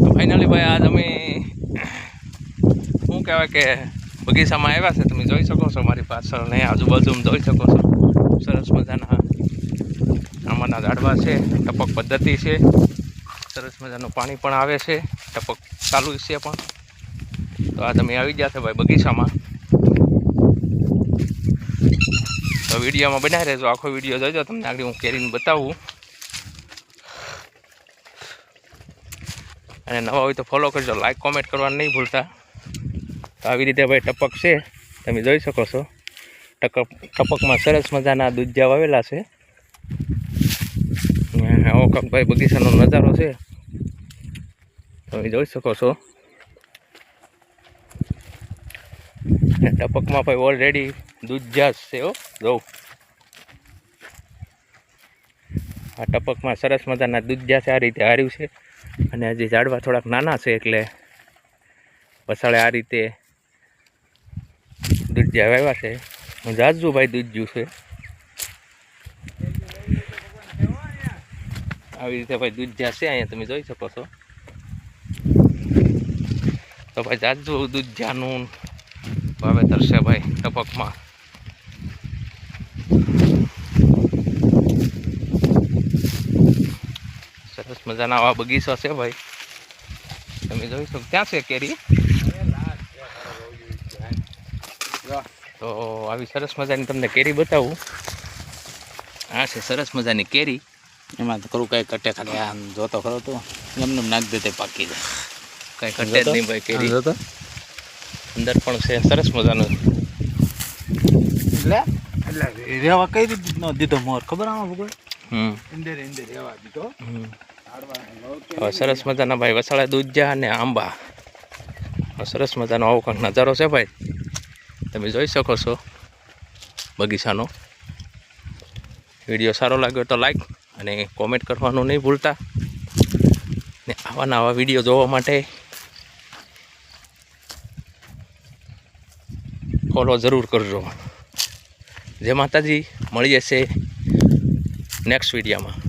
તો ફાઇનલી ભાઈ આજ અમે શું કહેવાય કે બગીચામાં આવ્યા છે. તમે જોઈ શકો છો મારી પાછળ ને આજુબાજુમાં જોઈ શકો છો સરસ મજાના આમાંના ઝાડવા છે. ટપક પદ્ધતિ છે, સરસ મજાનું પાણી પણ આવે છે, ટપક ચાલુ છે પણ. તો આ તમે આવી ગયા છે ભાઈ બગીચામાં. તો વિડીયોમાં બનાવી રહેજો, આખો વિડીયો જોજો. તમને આગળ હું કેરીને બતાવું. અને નવા હોય તો ફોલો કરજો, લાઈક કોમેન્ટ કરવાનું નહીં ભૂલતા. તો આવી રીતે ભાઈ ટપક છે, તમે જોઈ શકો છો. ટપકમાં સરસ મજાના દૂધિયા વાવેલા છે. આવો કંઈક ભાઈ બગીચાનો નજારો છે, તમે જોઈ શકો છો. ટપકમાં ભાઈ ઓલરેડી દૂધિયા છે. જો આ ટપકમાં સરસ મજાના દૂધિયા છે, આ રીતે હાર્યું છે. અને હજી ઝાડવા થોડાક નાના છે એટલે પછાડે આ રીતે દૂધિયા વાવ્યા છે. જાજુ ભાઈ દૂધિયું છે. આવી રીતે ભાઈ દૂધિયા છે અહીંયા તમે જોઈ શકો છો. તો ભાઈ જાજુ દૂધિયાનું વાવેતર છે ભાઈ ટપકમાં. સરસ મજાના આવા બગીચા છે ભાઈ, તમે જોઈ શકો. ક્યાં છે કેરી? તો આવી સરસ મજાની તમને કેરી બતાવું. આ છે સરસ મજાની કેરી. એમાં કરું કઈ કટે ખાલી આમ જોતો ખરો તો એમને નાખી દે પાકી જાય. કઈ કટે જ નહીં ભાઈ કેરી. અંદર પણ છે સરસ મજાનું. એટલે રેવા કઈ રીતે ન દીધો મોર ખબર આમાં ભગવાન? અંદર રેવા દીધો. સરસ મજાના ભાઈ વસાળા દૂધિયા અને આંબા. સરસ મજાનો આવો કંઈક નજારો છે ભાઈ, તમે જોઈ શકો છો બગીચાનો. વિડીયો સારો લાગ્યો તો લાઈક અને કોમેન્ટ કરવાનું નહીં ભૂલતા. ને આવા નવા વિડીયો જોવા માટે ફોલો જરૂર કરજો. જય માતાજી, મળીએ છે નેક્સ્ટ વિડીયોમાં.